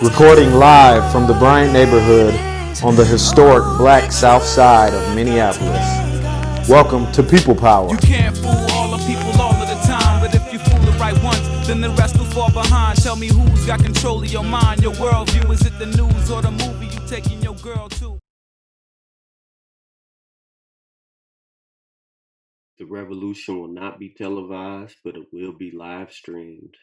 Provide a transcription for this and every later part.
Recording live from the Bryant neighborhood on the historic Black South Side of Minneapolis. Welcome to People Power. You can't fool all the people all of the time, but if you fool the right ones, then the rest will fall behind. Tell me who's got control of your mind, your worldview. Is it the news or the movie you taking your girl to? The revolution will not be televised, but it will be live streamed.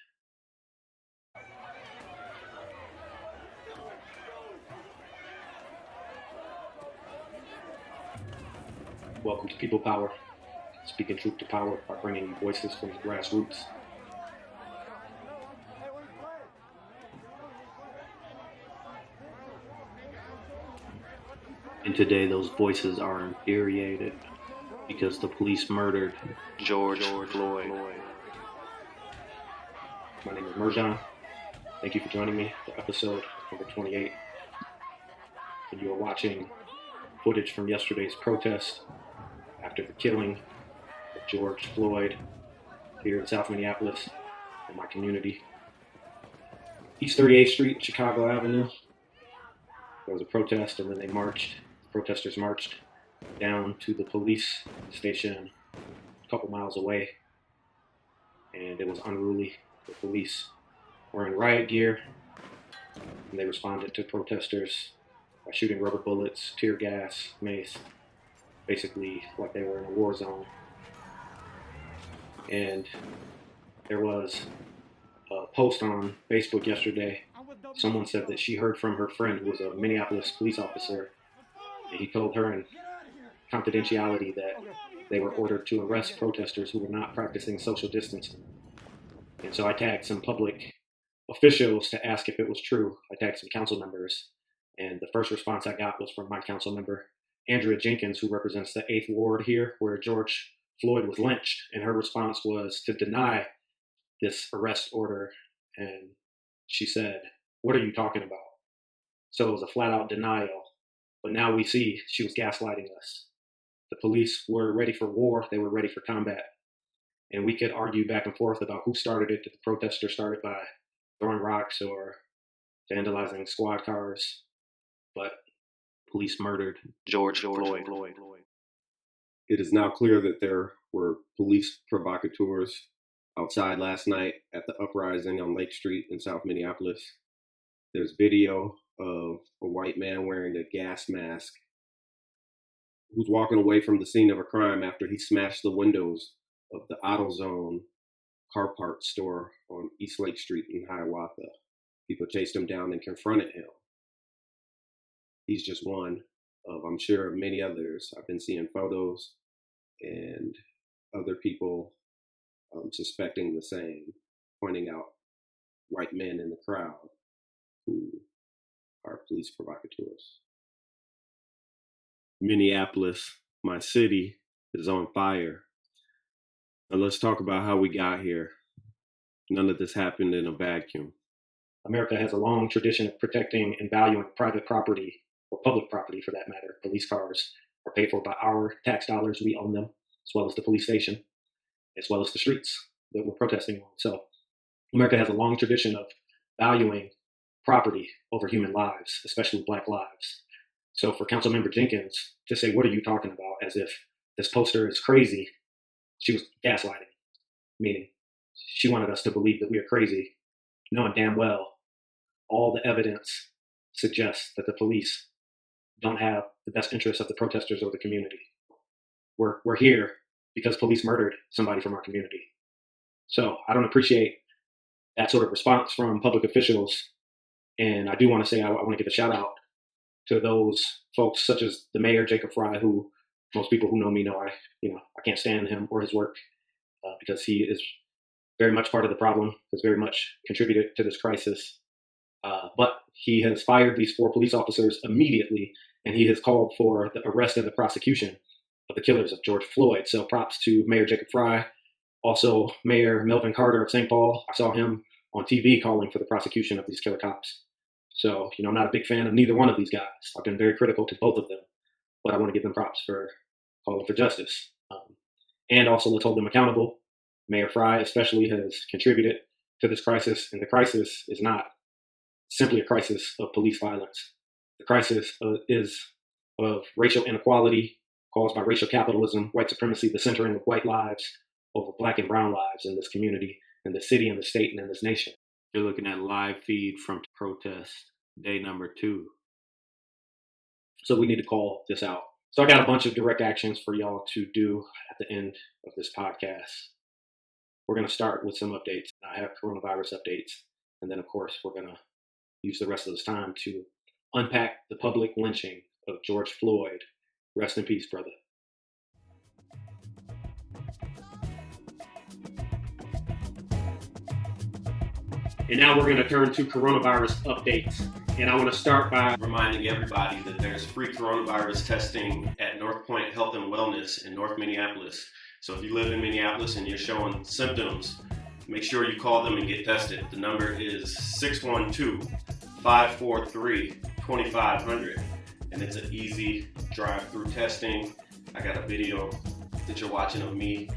Welcome to People Power, speaking truth to power by bringing you voices from the grassroots. And today those voices are infuriated because the police murdered George Floyd. My name is Merjan. Thank you for joining me for episode number 28. And you are watching footage from yesterday's protest after the killing of George Floyd here in South Minneapolis, in my community. East 38th Street, Chicago Avenue. There was a protest, and then protesters marched down to the police station a couple miles away, and it was unruly. The police were in riot gear, and they responded to protesters by shooting rubber bullets, tear gas, mace, basically like they were in a war zone. And there was a post on Facebook yesterday. Someone said that she heard from her friend who was a Minneapolis police officer, and he told her in confidentiality that they were ordered to arrest protesters who were not practicing social distancing. And so I tagged some public officials to ask if it was true. I tagged some council members, and the first response I got was from my council member, Andrea Jenkins, who represents the 8th Ward here, where George Floyd was lynched. And her response was to deny this arrest order. And she said, "What are you talking about?" So it was a flat out denial. But now we see she was gaslighting us. The police were ready for war. They were ready for combat. And we could argue back and forth about who started it. Did the protester start it by throwing rocks or vandalizing squad cars? But police murdered George Floyd. It is now clear that there were police provocateurs outside last night at the Uprising on Lake Street in South Minneapolis. There's video of a white man wearing a gas mask who's walking away from the scene of a crime after he smashed the windows of the AutoZone car parts store on East Lake Street in Hiawatha. People chased him down and confronted him. He's just one of, I'm sure, many others. I've been seeing photos and other people suspecting the same, pointing out white men in the crowd who are police provocateurs. Minneapolis, my city, is on fire. Now let's talk about how we got here. None of this happened in a vacuum. America has a long tradition of protecting and valuing private property, or public property for that matter. Police cars are paid for by our tax dollars. We own them, as well as the police station, as well as the streets that we're protesting on. So America has a long tradition of valuing property over human lives, especially Black lives. So for Councilmember Jenkins to say, "What are you talking about?" as if this poster is crazy, she was gaslighting, meaning she wanted us to believe that we are crazy, knowing damn well all the evidence suggests that the police don't have the best interests of the protesters or the community. We're here because police murdered somebody from our community. So I don't appreciate that sort of response from public officials. And I do want to say I want to give a shout out to those folks such as the mayor, Jacob Frey, who most people who know me know I can't stand him or his work because he is very much part of the problem, has very much contributed to this crisis. But he has fired these 4 police officers immediately, and he has called for the arrest and the prosecution of the killers of George Floyd. So props to Mayor Jacob Frey, also Mayor Melvin Carter of St. Paul. I saw him on TV calling for the prosecution of these killer cops. So, I'm not a big fan of neither one of these guys. I've been very critical to both of them, but I want to give them props for calling for justice. And also let's hold them accountable. Mayor Frey especially has contributed to this crisis, and the crisis is not simply a crisis of police violence. The crisis is of racial inequality caused by racial capitalism, white supremacy, the centering of white lives over black and brown lives in this community, in the city, in the state, and in this nation. You're looking at a live feed from protest day number 2. So we need to call this out. So I got a bunch of direct actions for y'all to do at the end of this podcast. We're going to start with some updates. I have coronavirus updates. And then, of course, we're going to use the rest of this time to unpack the public lynching of George Floyd. Rest in peace, brother. And now we're going to turn to coronavirus updates. And I want to start by Reminding everybody that there's free coronavirus testing at North Point Health and Wellness in North Minneapolis. So if you live in Minneapolis and you're showing symptoms, make sure you call them and get tested. The number is 612-543-2500. And it's an easy drive-through testing. I got a video that you're watching of me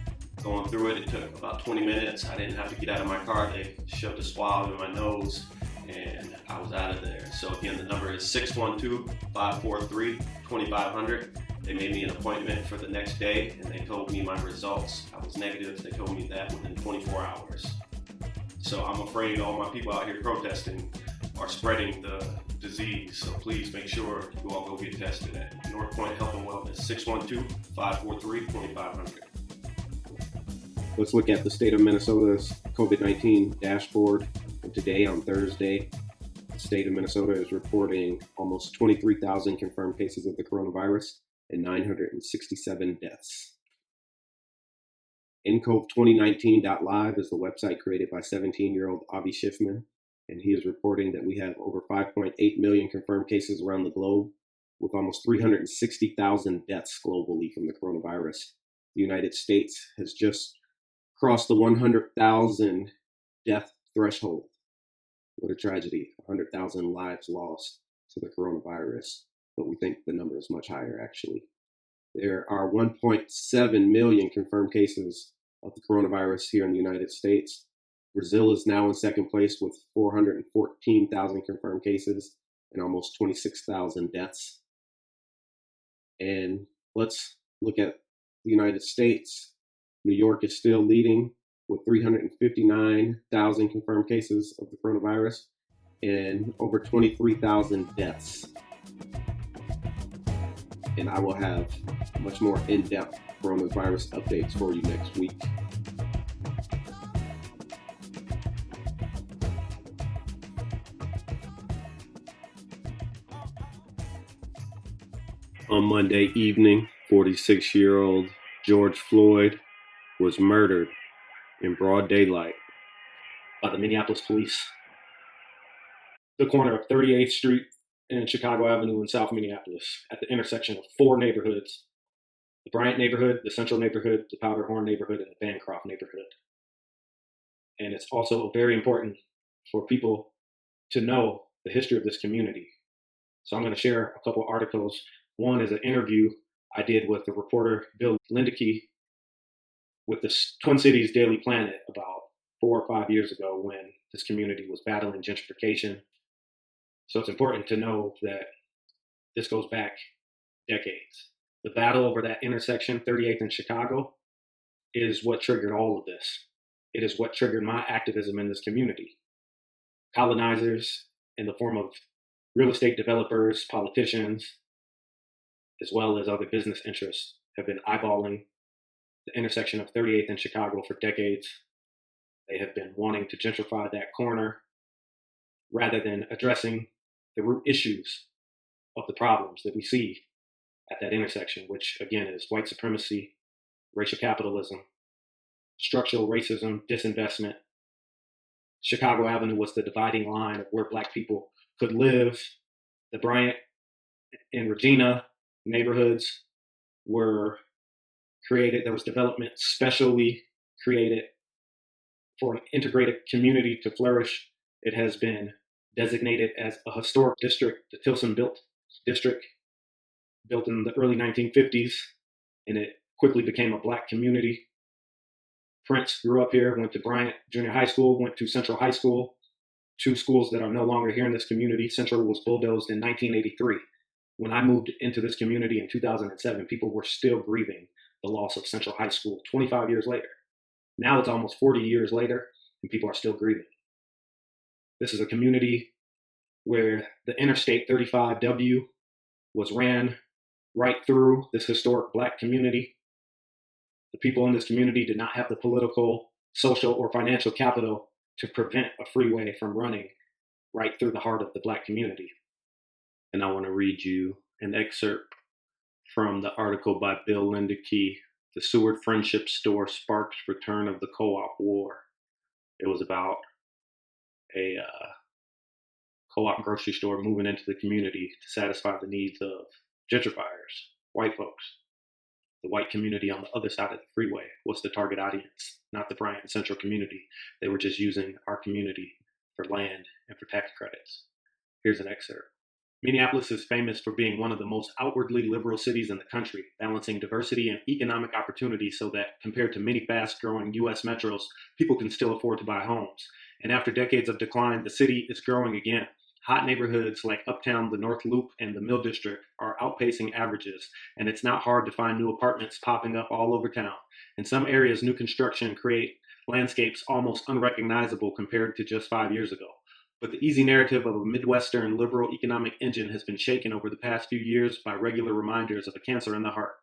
going through it. It took about 20 minutes. I didn't have to get out of my car. They shoved a swab in my nose and I was out of there. So again, the number is 612-543-2500. They made me an appointment for the next day and they told me my results. I was negative. They told me that within 24 hours. So I'm afraid all my people out here protesting are spreading the disease. So please make sure you all go get tested at North Point Health and Wellness, 612-543-2500. Let's look at the state of Minnesota's COVID-19 dashboard. And today, on Thursday, the state of Minnesota is reporting almost 23,000 confirmed cases of the coronavirus and 967 deaths. NCOV2019.live is the website created by 17-year-old Avi Schiffman, and he is reporting that we have over 5.8 million confirmed cases around the globe, with almost 360,000 deaths globally from the coronavirus. The United States has just crossed the 100,000 death threshold. What a tragedy. 100,000 lives lost to the coronavirus, but we think the number is much higher actually. There are 1.7 million confirmed cases of the coronavirus here in the United States. Brazil is now in second place with 414,000 confirmed cases and almost 26,000 deaths. And let's look at the United States. New York is still leading with 359,000 confirmed cases of the coronavirus and over 23,000 deaths. And I will have much more in-depth coronavirus updates for you next week. On Monday evening, 46-year-old George Floyd was murdered in broad daylight by the Minneapolis police. The corner of 38th Street and Chicago Avenue in South Minneapolis at the intersection of 4 neighborhoods: the Bryant neighborhood, the Central neighborhood, the Powderhorn neighborhood, and the Bancroft neighborhood. And it's also very important for people to know the history of this community. So I'm going to share a couple articles. One is an interview I did with the reporter Bill Lindeke with the Twin Cities Daily Planet about 4 or 5 years ago when this community was battling gentrification. So it's important to know that this goes back decades. The battle over that intersection, 38th and Chicago, is what triggered all of this. It is what triggered my activism in this community. Colonizers in the form of real estate developers, politicians, as well as other business interests have been eyeballing the intersection of 38th and Chicago for decades. They have been wanting to gentrify that corner rather than addressing the root issues of the problems that we see at that intersection, which again is white supremacy, racial capitalism, structural racism, disinvestment. Chicago Avenue was the dividing line of where Black people could live. The Bryant and Regina neighborhoods were created. There was development specially created for an integrated community to flourish. It has been designated as a historic district, the Tilson built district, built in the early 1950s, and it quickly became a Black community. Prince grew up here, went to Bryant Junior High School, went to Central High School, two schools that are no longer here in this community. Central was bulldozed in 1983. When I moved into this community in 2007, people were still grieving the loss of Central High School 25 years later. Now it's almost 40 years later, and people are still grieving. This is a community where the Interstate 35W was ran right through this historic Black community. The people in this community did not have the political, social, or financial capital to prevent a freeway from running right through the heart of the Black community. And I want to read you an excerpt from the article by Bill Lindekey, "The Seward Friendship Store Sparks Return of the Co-op War." It was about a co-op grocery store moving into the community to satisfy the needs of gentrifiers, white folks. The white community on the other side of the freeway was the target audience, not the Bryant Central community. They were just using our community for land and for tax credits. Here's an excerpt. Minneapolis is famous for being one of the most outwardly liberal cities in the country, balancing diversity and economic opportunity so that, compared to many fast-growing U.S. metros, people can still afford to buy homes. And after decades of decline, the city is growing again. Hot neighborhoods like Uptown, the North Loop, and the Mill District are outpacing averages, and it's not hard to find new apartments popping up all over town. In some areas, new construction create landscapes almost unrecognizable compared to just 5 years ago. But the easy narrative of a Midwestern liberal economic engine has been shaken over the past few years by regular reminders of a cancer in the heart.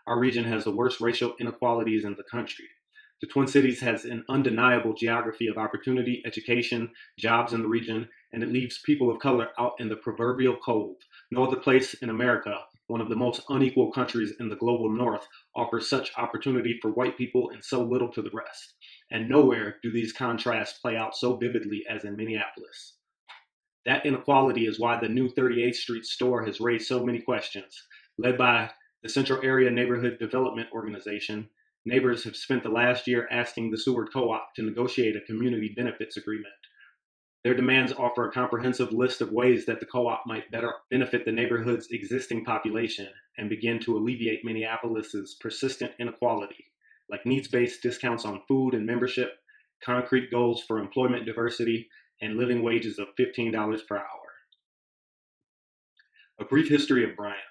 Our region has the worst racial inequalities in the country. The Twin Cities has an undeniable geography of opportunity, education, jobs in the region, and it leaves people of color out in the proverbial cold. No other place in America, one of the most unequal countries in the global north, offers such opportunity for white people and so little to the rest. And nowhere do these contrasts play out so vividly as in Minneapolis. That inequality is why the new 38th Street store has raised so many questions. Led by the Central Area Neighborhood Development Organization, neighbors have spent the last year asking the Seward Co-op to negotiate a community benefits agreement. Their demands offer a comprehensive list of ways that the co-op might better benefit the neighborhood's existing population and begin to alleviate Minneapolis's persistent inequality, like needs-based discounts on food and membership, concrete goals for employment diversity, and living wages of $15 per hour. A brief history of Bryant.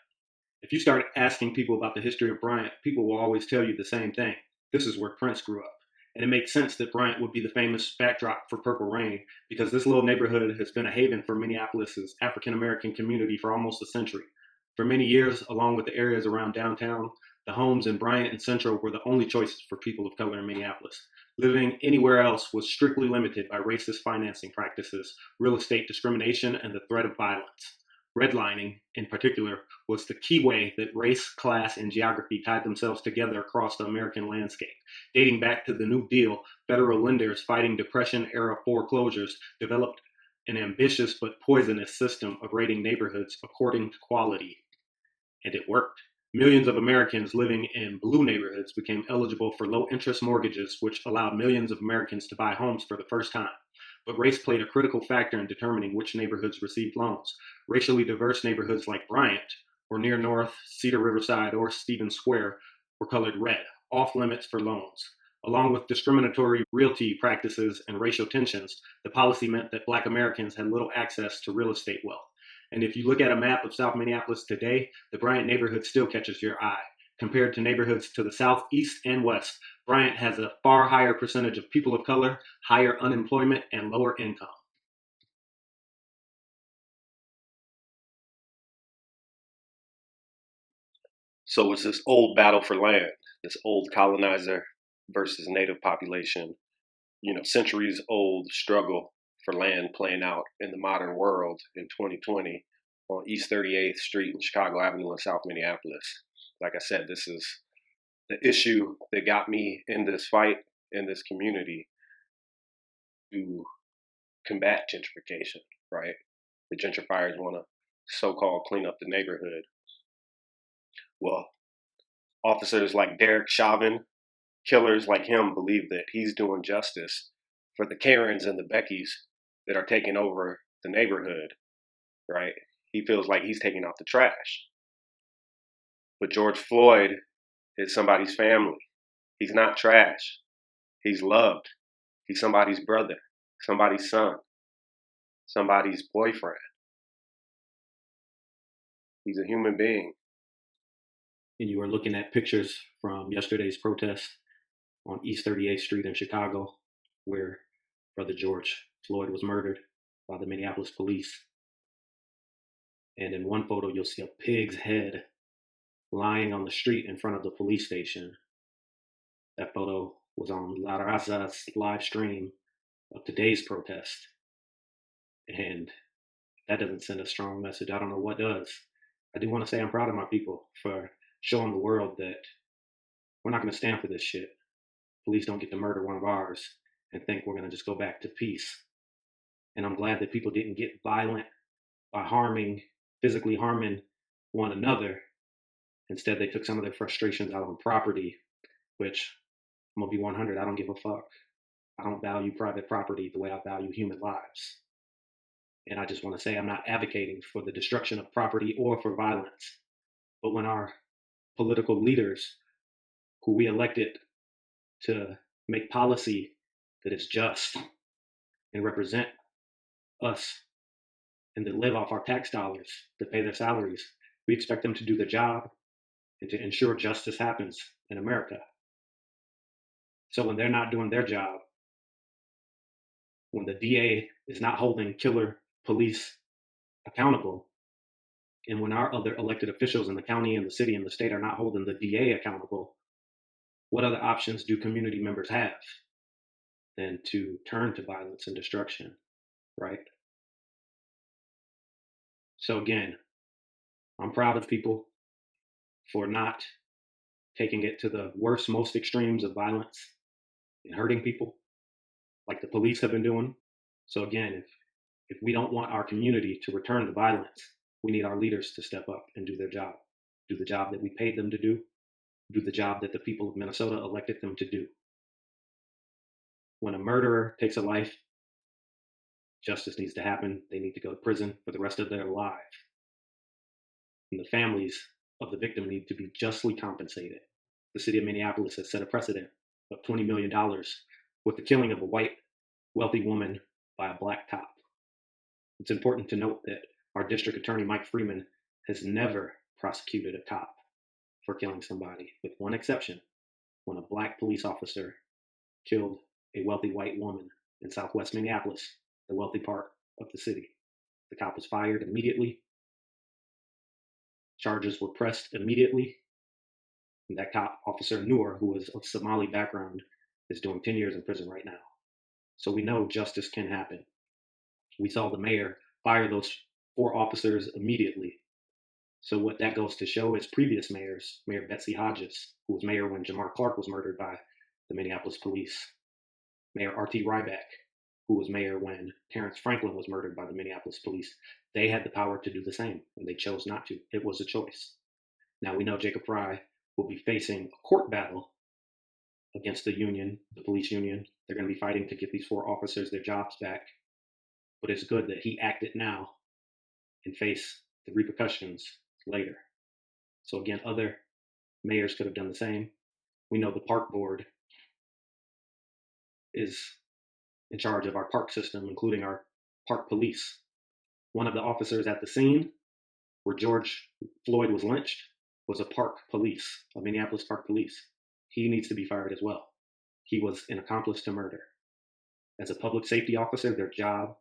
If you start asking people about the history of Bryant, people will always tell you the same thing. This is where Prince grew up. And it makes sense that Bryant would be the famous backdrop for Purple Rain, because this little neighborhood has been a haven for Minneapolis's African-American community for almost a century. For many years, along with the areas around downtown, the homes in Bryant and Central were the only choices for people of color in Minneapolis. Living anywhere else was strictly limited by racist financing practices, real estate discrimination, and the threat of violence. Redlining, in particular, was the key way that race, class, and geography tied themselves together across the American landscape. Dating back to the New Deal, federal lenders fighting Depression-era foreclosures developed an ambitious but poisonous system of rating neighborhoods according to quality. And it worked. Millions of Americans living in blue neighborhoods became eligible for low-interest mortgages, which allowed millions of Americans to buy homes for the first time. But race played a critical factor in determining which neighborhoods received loans. Racially diverse neighborhoods like Bryant, or near North, Cedar Riverside, or Stevens Square were colored red, off limits for loans. Along with discriminatory realty practices and racial tensions, the policy meant that Black Americans had little access to real estate wealth. And if you look at a map of South Minneapolis today, the Bryant neighborhood still catches your eye. Compared to neighborhoods to the south, east, and west, Bryant has a far higher percentage of people of color, higher unemployment, and lower income. So it's this old battle for land, this old colonizer versus native population, centuries old struggle for land playing out in the modern world in 2020 on East 38th Street and Chicago Avenue in South Minneapolis. Like I said, this is the issue that got me in this fight in this community to combat gentrification, right? The gentrifiers want to so-called clean up the neighborhood. Well, officers like Derek Chauvin, killers like him, believe that he's doing justice for the Karens and the Beckys that are taking over the neighborhood, right? He feels like he's taking out the trash. But George Floyd is somebody's family. He's not trash. He's loved. He's somebody's brother, somebody's son, somebody's boyfriend. He's a human being. And you were looking at pictures from yesterday's protest on East 38th Street in Chicago, where Brother George Floyd was murdered by the Minneapolis police. And in one photo, you'll see a pig's head lying on the street in front of the police station. That photo was on La Raza's live stream of today's protest. And that doesn't send a strong message. I don't know what does. I do want to say I'm proud of my people for showing the world that we're not going to stand for this shit. Police don't get to murder one of ours and think we're going to just go back to peace. And I'm glad that people didn't get violent by physically harming one another. Instead, they took some of their frustrations out on property, which I'm going to be 100. I don't give a fuck. I don't value private property the way I value human lives. And I just want to say I'm not advocating for the destruction of property or for violence. But when our political leaders, who we elected to make policy that is just and represent us and that live off our tax dollars, to pay their salaries, we expect them to do their job and to ensure justice happens in America. So when they're not doing their job, when the DA is not holding killer police accountable, and when our other elected officials in the county and the city and the state are not holding the DA accountable, what other options do community members have than to turn to violence and destruction, right? So again, I'm proud of people for not taking it to the worst, most extremes of violence and hurting people like the police have been doing. So again, if we don't want our community to return to violence, we need our leaders to step up and do their job, do the job that we paid them to do the job that the people of Minnesota elected them to do. When a murderer takes a life, justice needs to happen. They need to go to prison for the rest of their life. And the families of the victim need to be justly compensated. The city of Minneapolis has set a precedent of $20 million with the killing of a white, wealthy woman by a black cop. It's important to note that our district attorney, Mike Freeman, has never prosecuted a cop for killing somebody, with one exception, when a black police officer killed a wealthy white woman in Southwest Minneapolis, the wealthy part of the city. The cop was fired immediately. Charges were pressed immediately. And that cop, Officer Noor, who was of Somali background, is doing 10 years in prison right now. So we know justice can happen. We saw the mayor fire those 4 officers immediately. So what that goes to show is previous mayors, Mayor Betsy Hodges, who was mayor when Jamar Clark was murdered by the Minneapolis police, Mayor R.T. Ryback, who was mayor when Terrence Franklin was murdered by the Minneapolis police, they had the power to do the same, and they chose not to. It was a choice. Now we know Jacob Frey will be facing a court battle against the union, the police union. They're going to be fighting to give these 4 officers their jobs back. But it's good that he acted now and face the repercussions later. So again, other mayors could have done the same. We know the park board is in charge of our park system, including our park police. One of the officers at the scene where George Floyd was lynched was a park police, a Minneapolis park police. He needs to be fired as well. He was an accomplice to murder. As a public safety officer, their job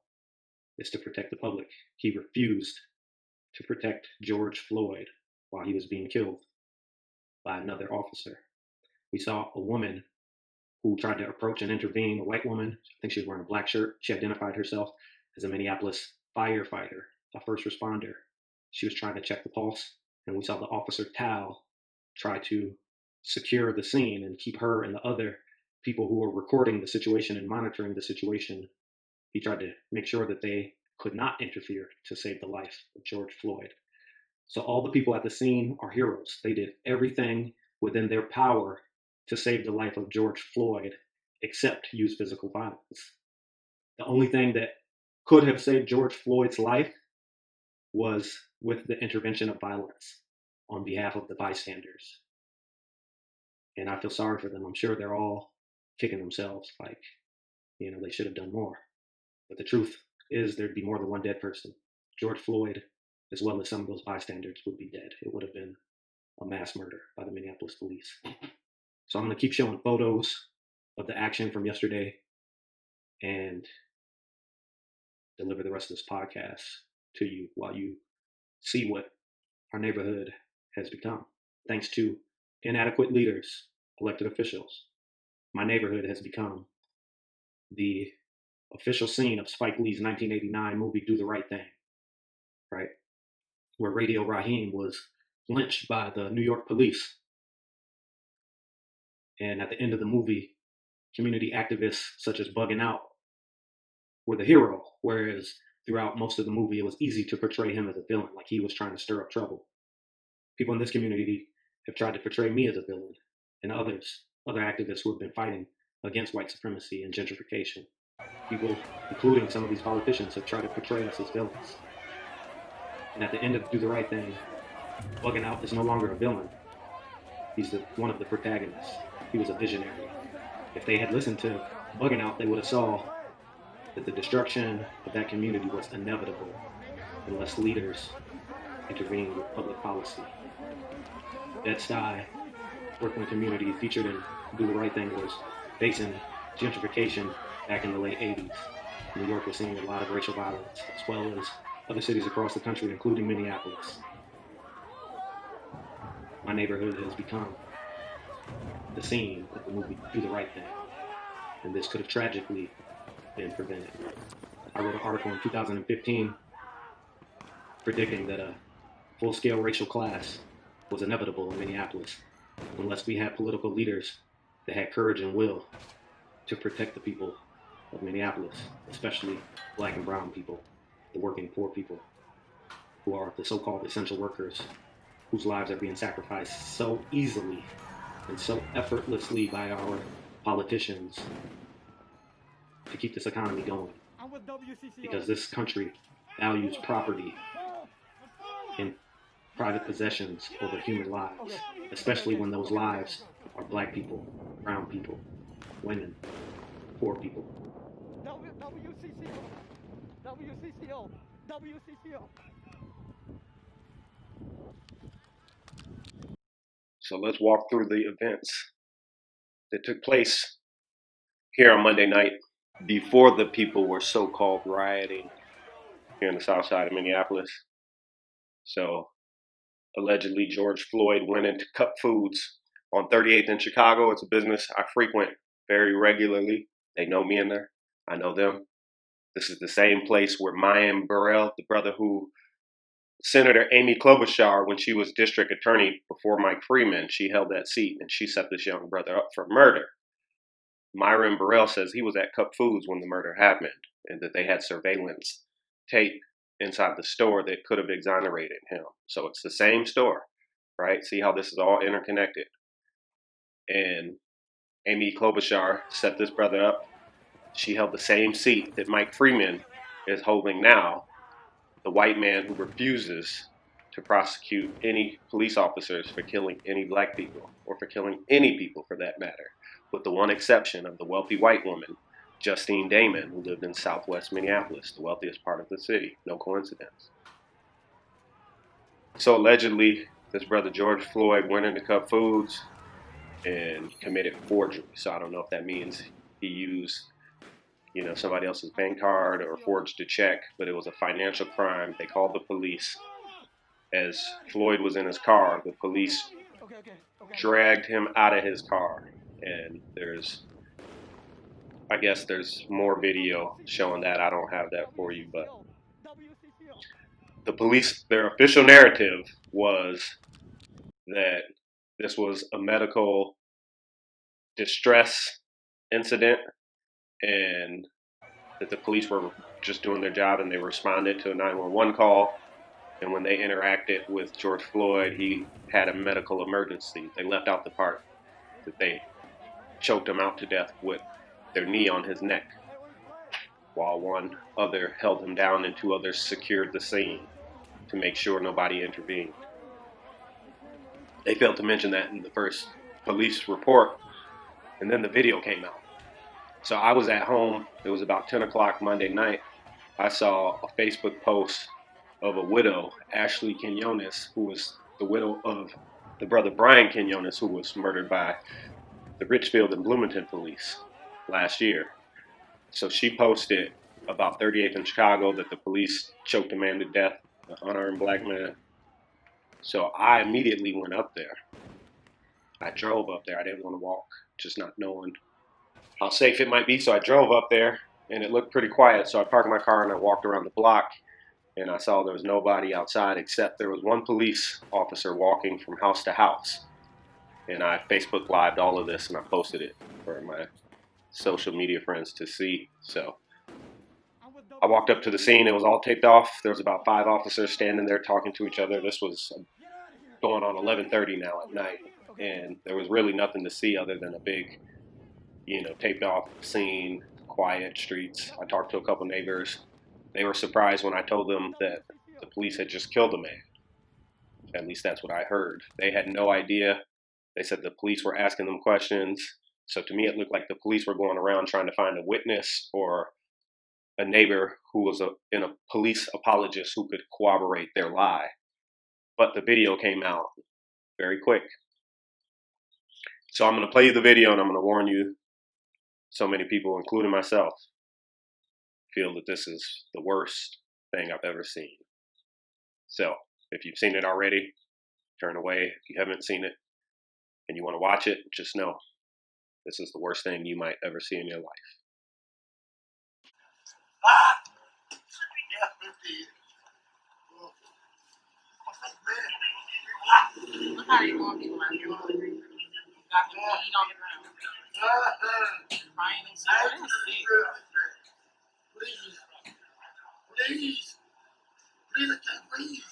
is to protect the public. He refused to protect George Floyd while he was being killed by another officer. We saw a woman who tried to approach and intervene, a white woman. I think she was wearing a black shirt. She identified herself as a Minneapolis firefighter, a first responder. She was trying to check the pulse, and we saw the officer Tal try to secure the scene and keep her and the other people who were recording the situation and monitoring the situation. He tried to make sure that they could not interfere to save the life of George Floyd. So all the people at the scene are heroes. They did everything within their power to save the life of George Floyd, except use physical violence. The only thing that could have saved George Floyd's life was with the intervention of violence on behalf of the bystanders. And I feel sorry for them. I'm sure they're all kicking themselves like, they should have done more. But the truth is there'd be more than one dead person. George Floyd, as well as some of those bystanders, would be dead. It would have been a mass murder by the Minneapolis police. So I'm going to keep showing photos of the action from yesterday and deliver the rest of this podcast to you while you see what our neighborhood has become. Thanks to inadequate leaders, elected officials, my neighborhood has become the official scene of Spike Lee's 1989 movie, Do the Right Thing, right? Where Radio Raheem was lynched by the New York police. And at the end of the movie, community activists such as Bugging Out were the hero, whereas throughout most of the movie, it was easy to portray him as a villain, like he was trying to stir up trouble. People in this community have tried to portray me as a villain, and other activists who have been fighting against white supremacy and gentrification. People, including some of these politicians, have tried to portray us as villains. And at the end of Do the Right Thing, Bugging Out is no longer a villain. He's one of the protagonists. He was a visionary. If they had listened to Bugging Out, they would have saw that the destruction of that community was inevitable unless leaders intervened with public policy. Bed-Stuy, Brooklyn community featured in Do the Right Thing, was facing gentrification back in the late 80s. New York was seeing a lot of racial violence, as well as other cities across the country, including Minneapolis. My neighborhood has become the scene of the movie Do the Right Thing, and this could have tragically been prevented. I wrote an article in 2015 predicting that a full-scale racial class was inevitable in Minneapolis unless we had political leaders that had courage and will to protect the people of Minneapolis, especially Black and brown people, the working poor people, who are the so-called essential workers, whose lives are being sacrificed so easily and so effortlessly by our politicians to keep this economy going. Because this country values property and private possessions over human lives, especially when those lives are Black people, brown people, women, poor people. WCCO. So let's walk through the events that took place here on Monday night before the people were so-called rioting here in the south side of Minneapolis. So allegedly George Floyd went into Cup Foods on 38th in Chicago. It's a business I frequent very regularly. They know me in there. I know them. This is the same place where Mayan Burrell, the brother who Senator Amy Klobuchar, when she was district attorney before Mike Freeman, she held that seat and she set this young brother up for murder. Myron Burrell says he was at Cup Foods when the murder happened and that they had surveillance tape inside the store that could have exonerated him. So it's the same store, right? See how this is all interconnected. And Amy Klobuchar set this brother up. She held the same seat that Mike Freeman is holding now, the white man who refuses to prosecute any police officers for killing any Black people or for killing any people for that matter, with the one exception of the wealthy white woman, Justine Damon, who lived in southwest Minneapolis, the wealthiest part of the city. No coincidence. So allegedly, this brother George Floyd went into Cup Foods and committed forgery. So I don't know if that means he used somebody else's bank card or forged a check, but it was a financial crime. They called the police. As Floyd was in his car, the police dragged him out of his car. And there's more video showing that. I don't have that for you, but the police, their official narrative was that this was a medical distress incident and that the police were just doing their job and they responded to a 911 call. And when they interacted with George Floyd, he had a medical emergency. They left out the part that they choked him out to death with their knee on his neck, while one other held him down and two others secured the scene to make sure nobody intervened. They failed to mention that in the first police report, and then the video came out. So I was at home. It was about 10 o'clock Monday night. I saw a Facebook post of a widow, Ashley Quinones, who was the widow of the brother Bryant Quinones, who was murdered by the Richfield and Bloomington police last year. So she posted about 38th in Chicago that the police choked a man to death, an unarmed black man. So I immediately went up there. I drove up there. I didn't want to walk, just not knowing how safe it might be. So I drove up there, and it looked pretty quiet. So I parked my car and I walked around the block, and I saw there was nobody outside except there was one police officer walking from house to house. And I Facebook Lived all of this, and I posted it for my social media friends to see. So I walked up to the scene. It was all taped off. There was about 5 officers standing there talking to each other. This was going on 11:30 now at night, and there was really nothing to see other than a big, taped off scene, quiet streets. I talked to a couple neighbors. They were surprised when I told them that the police had just killed a man. At least that's what I heard. They had no idea. They said the police were asking them questions. So to me, it looked like the police were going around trying to find a witness or a neighbor who was a police apologist who could corroborate their lie. But the video came out very quick. So I'm going to play you the video, and I'm going to warn you, so many people, including myself, feel that this is the worst thing I've ever seen. So if you've seen it already, turn away. If you haven't seen it and you want to watch it, just know this is the worst thing you might ever see in your life. Look how they going to be around here. Got the weed on the ground. Crying and shit. Please, I can't breathe.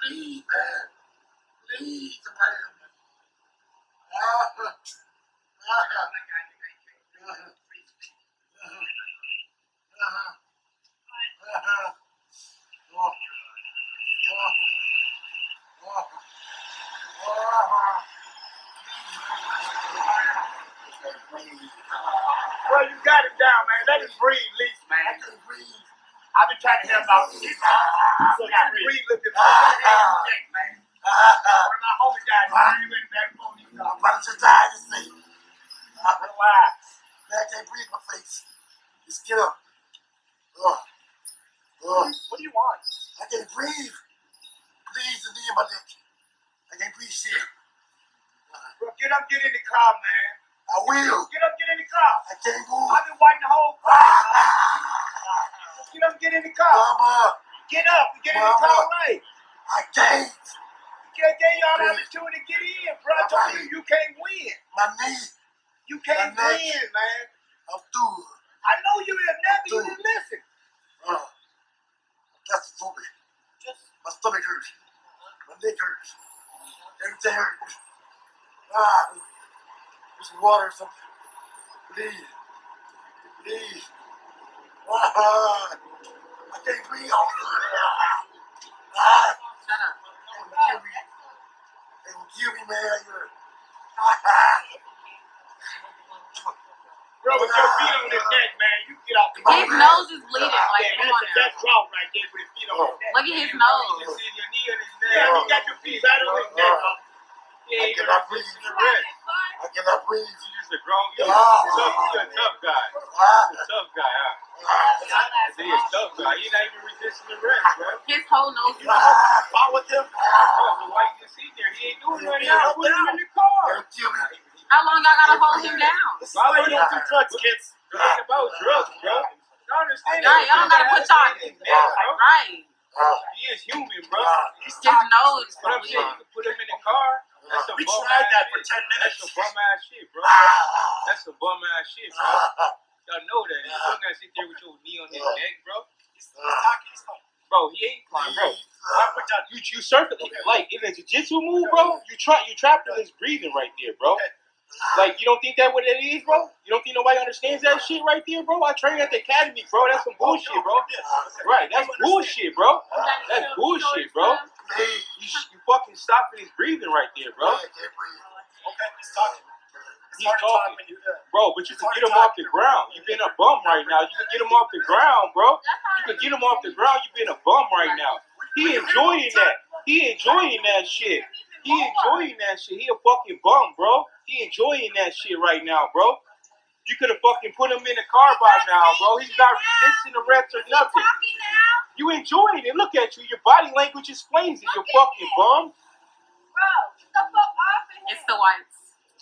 Please, man. Please, man. Well, you got him down, man. Let him breathe, at least, man. I can't breathe. I've been trying to hear about this. So you breathe, look at my neck, man. When my homie died, you went back home. I'm about to die to see. Why? Man, I can't breathe in my face. Just get up. What do you want? I can't breathe. Please, the knee in my neck. I can't breathe shit. Bro, get up, get in the car, man. I will. Get up, get in the car. I can't move. I've been waiting the whole car. Get up, get in the car. Mama. Get up, get in the car, right? I can't. I gave y'all the opportunity to get in, bro. I told you can't win. My knee. You can't win, man. I'm through. I know you didn't never. You didn't listen. That's stupid. My stomach hurts. My neck hurts. Everything hurts. Just water or something. Please. Please. I can't breathe. Shut up. They will kill me, man. Bro, with your feet on his neck, man, you get off the His nose is bleeding. Like, come on now. That's wrong right there with his feet on his neck. Look at his nose. You can see your knee on his neck. Yeah, you got your feet right on his neck. I cannot breathe. I cannot breathe. You just a grown guy. You're a tough guy. You're a tough guy, huh? He's a tough guy. You're not even resisting the rest, bro. His whole nose is Fight with him. Bro, so why you just sit there? He ain't doing nothing. Y'all put him in the car. How long y'all gotta hold him down? Why don't do drugs, kids? It ain't about drugs, bro. You understand? Right, y'all don't gotta put y'all in right. He is human, bro. His nose is But I'm saying you can put him in the car. That's some We bum tried ass that shit. for 10 minutes. That's some bum ass shit, bro. That's some bum ass shit, bro. Y'all know that. You're not gonna sit there with your knee on his neck, bro. Bro, he ain't flying, bro. You circle like in a jiu-jitsu move, bro. You trapped in his breathing right there, bro. Like, you don't think that what it is, bro? You don't think nobody understands that shit right there, bro? I trained at the academy, bro. That's some bullshit, bro. Right, that's bullshit, bro. That's bullshit, bro. You fucking stopping his breathing right there, bro. Okay, he's talking. He's talking. Bro, but you can get him off the ground. You've been a bum right now. You can get him off the ground, bro. You can get him off the ground. You've been a bum right now. He enjoying that. He enjoying that shit. He enjoying that shit. He a fucking bum, bro. He enjoying that shit right now, bro. You could have fucking put him in the car by now, bro. He's not resisting arrest or nothing. You enjoying it. Look at you. Your body language explains it, you fucking bum. It's the whites.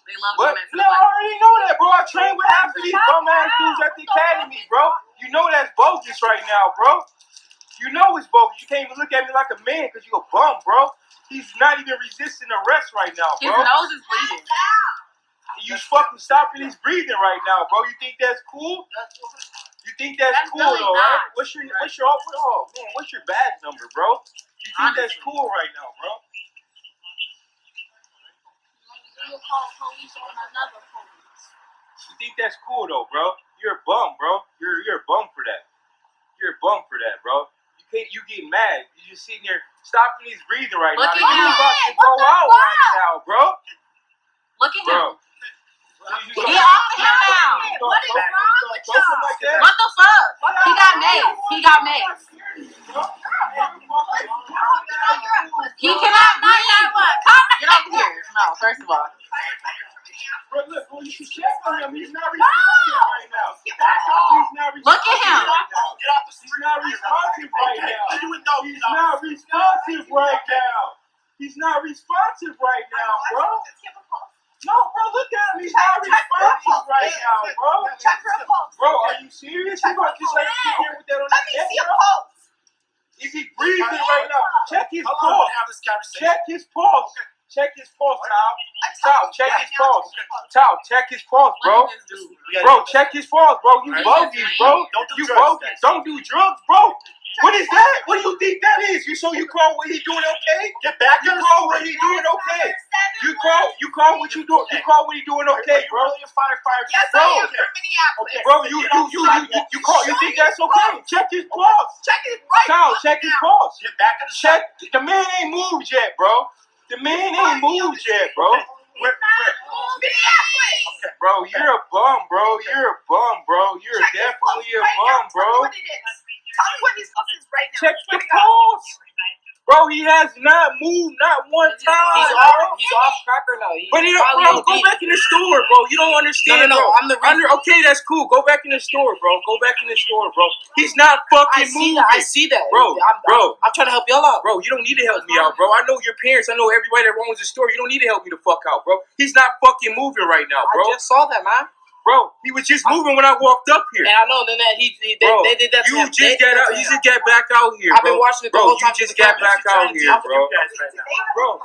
They love But women. no, I already know that, bro. I trained with half of these bum ass dudes at the academy, bro. You know that's bogus right now, bro. You know it's bogus. You can't even look at me like a man because you a bum, bro. He's not even resisting arrest right now, bro. His nose is bleeding. You fucking stopping his breathing right now, bro. You think that's cool? You think that's cool, really though, not. right? What's your badge number, bro? You think that's cool right now, bro? You'll call police on another police. You think that's cool, though, bro? You're a bum, bro. You're a bum for that. You're a bum for that, bro. You get mad. You just sitting there stopping his breathing right Look now. at He's him. about to go out right now, bro. Look at Bro. him. Get off of him now. What is wrong with y'all? Like that? What the fuck? He got mace. He got mace. He cannot breathe. Get over here. No, first of all. Bro, look, bro, you should check on him. He's not responsive right now. He's not responsive. Look at him. Right now. He's not responsive right now. He's not responsive right now. He's not responsive right now, bro. No, bro, look at him. He's not responsive right now, bro. Check your pulse. Bro, are you serious? You gonna just let him sit here with that on his neck, bro? Is he breathing right now? Check his pulse. Check his pulse. Check his pulse, Tal. Tal, check his pulse. Tal, check his pulse, bro. Bro, check his pulse, bro. You bogus, bro. You bogus. Don't do drugs, bro. What is that? What do you think that is? You call what he doing okay? Get back. You call what he doing okay? You call what you doing? You call what he doing okay, bro? Yes, I am from Minneapolis. Bro, you call? You think that's okay? Check his pulse. Check his right. Tal, check his pulse. Check. The man ain't moved yet, bro. The man ain't moved yet, bro. Minneapolis. Okay, bro, you're a bum, bro. You're a bum, bro. You're definitely a bum, bro. Tell me what his pulse is right now. Check the pulse. Bro, he has not moved not one time. He's off cracker now. But bro, go back in the store, bro. You don't understand, No, bro. I'm the reason. Okay, that's cool. Go back in the store, bro. Go back in the store, bro. He's not fucking moving. I see that. Bro, I'm trying to help y'all out. Bro, you don't need to help me out, bro. I know your parents. I know everybody that owns the store. You don't need to help me the fuck out, bro. He's not fucking moving right now, bro. I just saw that, man. Bro, he was just moving when I walked up here. And I know then that they did that to him. You just got back out here, I've bro. been watching it the Bro, whole time. you just got back out here, bro. Bro,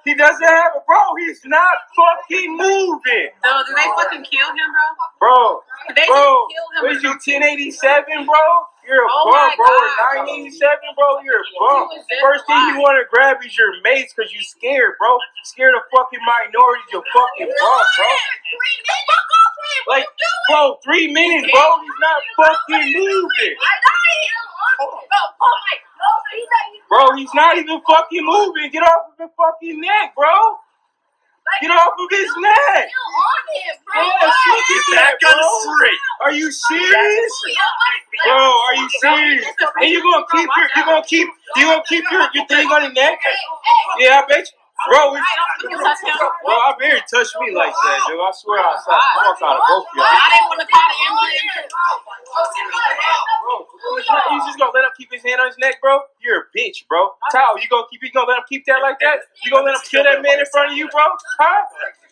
he doesn't have it, bro. He's not fucking moving. So, did they fucking kill him, bro? Bro, They bro, didn't kill him. what is you, 1087, bro? You're a Oh bum, my bro. God, 987, bro. You're a bum. He was just First thing you lying. want to grab is your mace because you scared, bro. Scared of fucking minorities, you fucking bum, bro. Like, bro, 3 minutes, bro. He's not fucking moving. Bro, he's not even fucking moving. Get off of his fucking neck, bro. Get off of his neck. Yes, look at that, bro. Are you serious? Bro, are you serious? And you gonna keep your thing on the neck? Yeah, I bet you. Bro, I barely touch me like that, dude. I swear I saw the fuck out of both of y'all. I didn't want to call the ambulance. Bro, you just gonna let him keep his hand on his neck, bro? You're a bitch, bro. Tal, you gonna let him keep that like that? You gonna let him kill that man in front of you, bro? Huh?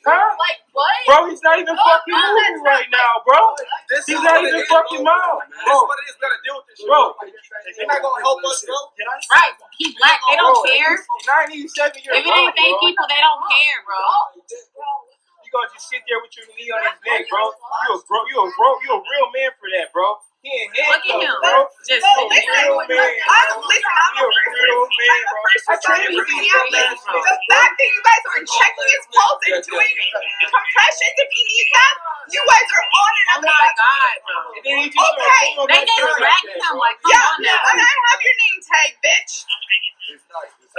Like what? Bro, he's not even fucking moving right now, bro. He's not even fucking moving. Bro, They're not gonna help us, bro. Right. He's black. They don't care. 97 years If it ain't fake people, they don't care, bro. You gonna just sit there with your knee on his neck, bro. You a real man for that, bro. He ain't Look at him. bro. Just You're a real man, bro. You're a real man, bro. I trained with these dumbass, bro. The fact that you guys are checking his pulse and doing compressions if he needs that, you guys are on Oh another my level. God, bro. And then he just Okay. They didn't drag him like, come Yeah, on now. and I have your name tag, bitch.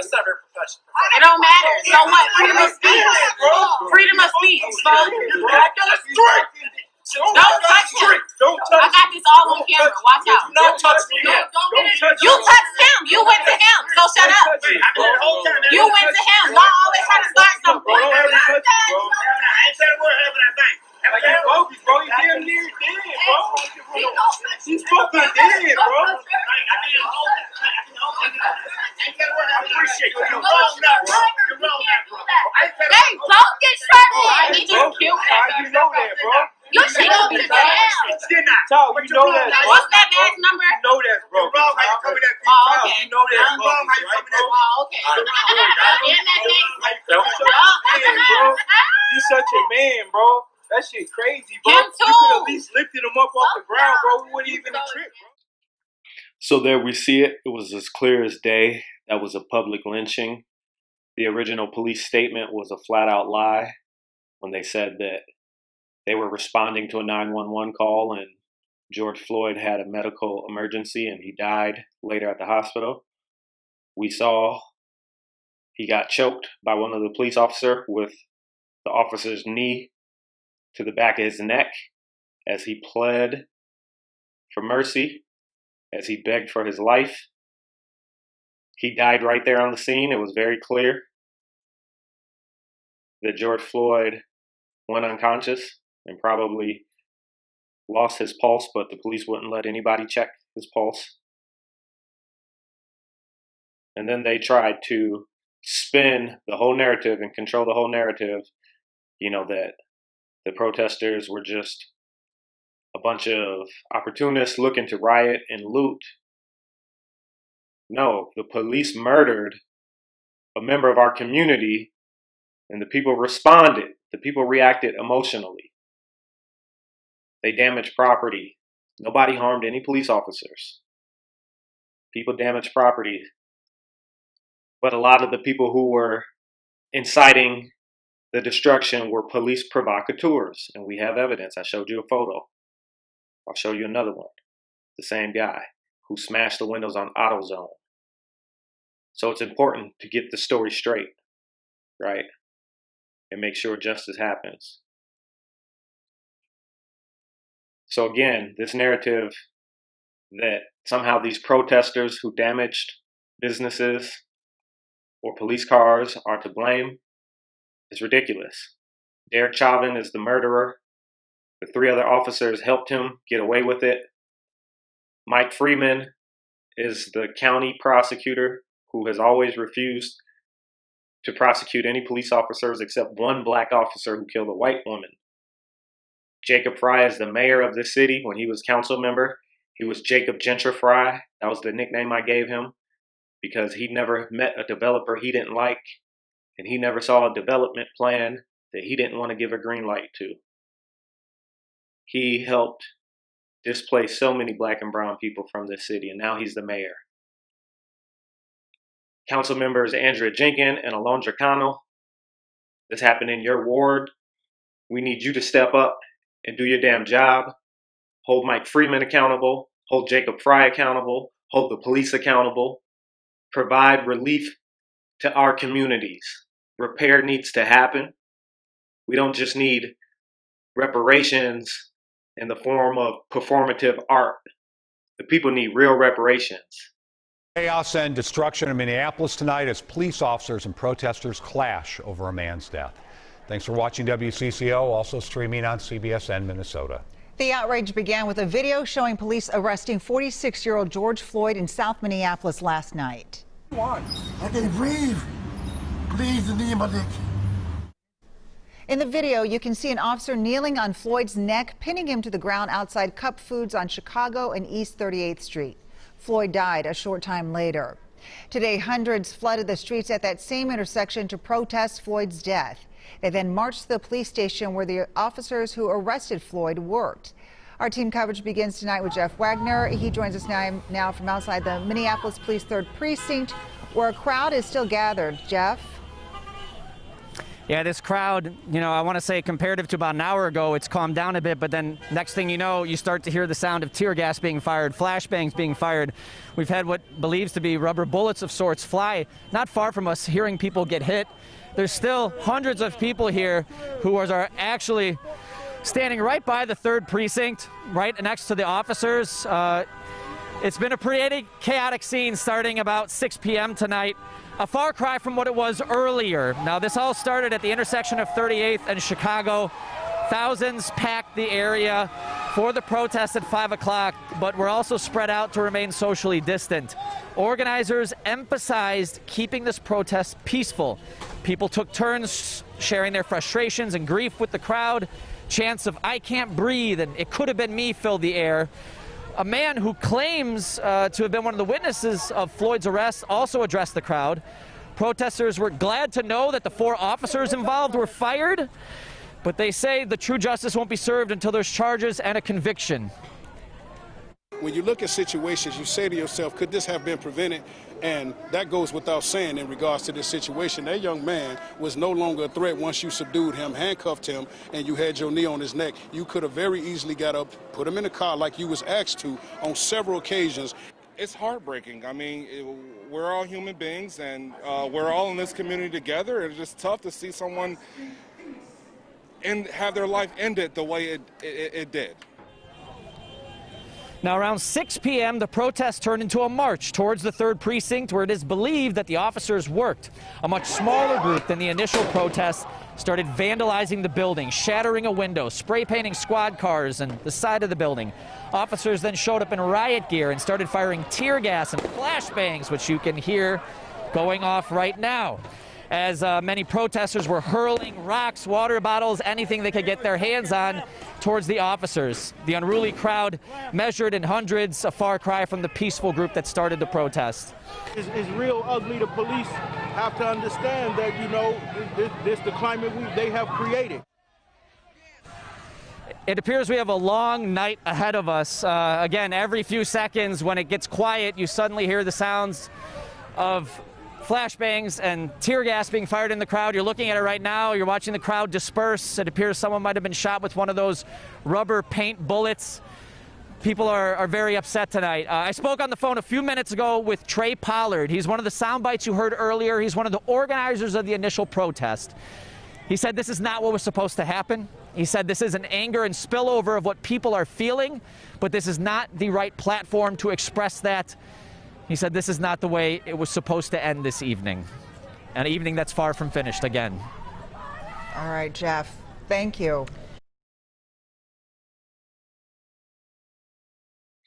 That's not very professional. It don't matter. So what? Freedom of speech. bro. Freedom of speech, folks. You're back up did, bro. I appreciate you. You're wrong now, bro. You're wrong now, bro. Hey, don't get started. You know that, bro. You should go to jail. Child, you know that. What's that guy's number? You know that, bro. You're wrong how you coming at people. Oh, okay. You know that. You're wrong how you coming at people. Oh, okay. In that case. Bro. He's such a man, bro. That shit crazy, bro. Him too. You could at least lifted him up off the ground, bro. We wouldn't even trip, bro. So there we see it. It was as clear as day. That was a public lynching. The original police statement was a flat-out lie when they said that they were responding to a 911 call and George Floyd had a medical emergency and he died later at the hospital. We saw he got choked by one of the police officers with the officer's knee to the back of his neck as he pled for mercy, as he begged for his life. He died right there on the scene. It was very clear that George Floyd went unconscious and probably lost his pulse, but the police wouldn't let anybody check his pulse. And then they tried to spin the whole narrative and control the whole narrative, that the protesters were just a bunch of opportunists looking to riot and loot. No, the police murdered a member of our community and the people responded. The people reacted emotionally. They damaged property. Nobody harmed any police officers. People damaged property. But a lot of the people who were inciting the destruction were police provocateurs. And we have evidence. I showed you a photo. I'll show you another one. The same guy who smashed the windows on AutoZone. So it's important to get the story straight, right? And make sure justice happens. So again, this narrative that somehow these protesters who damaged businesses or police cars are to blame is ridiculous. Derek Chauvin is the murderer. The 3 other officers helped him get away with it. Mike Freeman is the county prosecutor who has always refused to prosecute any police officers except one black officer who killed a white woman. Jacob Frey is the mayor of this city. When he was council member, he was Jacob Gentrifier. That was the nickname I gave him because he never met a developer he didn't like, and he never saw a development plan that he didn't want to give a green light to. He helped displace so many black and brown people from this city, and now he's the mayor. Council members Andrea Jenkins and Alondra Connell, this happened in your ward. We need you to step up and do your damn job. Hold Mike Freeman accountable. Hold Jacob Frey accountable. Hold the police accountable. Provide relief to our communities. Repair needs to happen. We don't just need reparations in the form of performative art. The people need real reparations. Chaos and destruction in Minneapolis tonight as police officers and protesters clash over a man's death. Thanks for watching WCCO, also streaming on CBSN Minnesota. The outrage began with a video showing police arresting 46-year-old George Floyd in South Minneapolis last night. I can't breathe. Please, the knee in my dick. In the video, you can see an officer kneeling on Floyd's neck, pinning him to the ground outside Cup Foods on Chicago and East 38th Street. Floyd died a short time later. Today, hundreds flooded the streets at that same intersection to protest Floyd's death. They then marched to the police station where the officers who arrested Floyd worked. Our team coverage begins tonight with Jeff Wagner. He joins us now from outside the Minneapolis Police 3rd Precinct, where a crowd is still gathered. Jeff? Yeah, this crowd, I want to say comparative to about an hour ago, it's calmed down a bit, but then next thing you know, you start to hear the sound of tear gas being fired, flashbangs being fired. We've had what believes to be rubber bullets of sorts fly not far from us, hearing people get hit. There's still hundreds of people here who are actually standing right by the 3rd Precinct, right next to the officers. It's been a pretty chaotic scene starting about 6 p.m. tonight. A far cry from what it was earlier. Now, this all started at the intersection of 38th and Chicago. Thousands packed the area. for the protest at 5 o'clock, but were also spread out to remain socially distant. Organizers emphasized keeping this protest peaceful. People took turns sharing their frustrations and grief with the crowd. Chants of "I can't breathe" and "it could have been me" filled the air. A man who claims to have been one of the witnesses of Floyd's arrest also addressed the crowd. Protesters were glad to know that the 4 officers involved were fired, but they say the true justice won't be served until there's charges and a conviction. When you look at situations, you say to yourself, could this have been prevented? And that goes without saying in regards to this situation. That young man was no longer a threat once you subdued him, handcuffed him, and you had your knee on his neck. You could have very easily got up, put him in the car like you was asked to on several occasions. It's heartbreaking. I mean, we're all human beings, and we're all in this community together. It's just tough to see someone and have their life ended the way it did. Now, around 6 p.m., the protest turned into a march towards the 3rd precinct, where it is believed that the officers worked. A much smaller group than the initial protest started vandalizing the building, shattering a window, spray painting squad cars and the side of the building. Officers then showed up in riot gear and started firing tear gas and flashbangs, which you can hear going off right now, as many protesters were hurling rocks, water bottles, anything they could get their hands on towards the officers. The unruly crowd measured in hundreds, a far cry from the peaceful group that started the protest. It's real ugly. The police have to understand that, you know, this the climate they have created. It appears we have a long night ahead of us. Again, every few seconds when it gets quiet, you suddenly hear the sounds of flashbangs and tear gas being fired in the crowd. You're looking at it right now. You're watching the crowd disperse. It appears someone might have been shot with one of those rubber paint bullets. People are very upset tonight. I spoke on the phone a few minutes ago with Trey Pollard. He's one of the sound bites you heard earlier. He's one of the organizers of the initial protest. He said this is not what was supposed to happen. He said this is an anger and spillover of what people are feeling, but this is not the right platform to express that. He said this is not the way it was supposed to end this evening. An evening that's far from finished again. All right, Jeff. Thank you.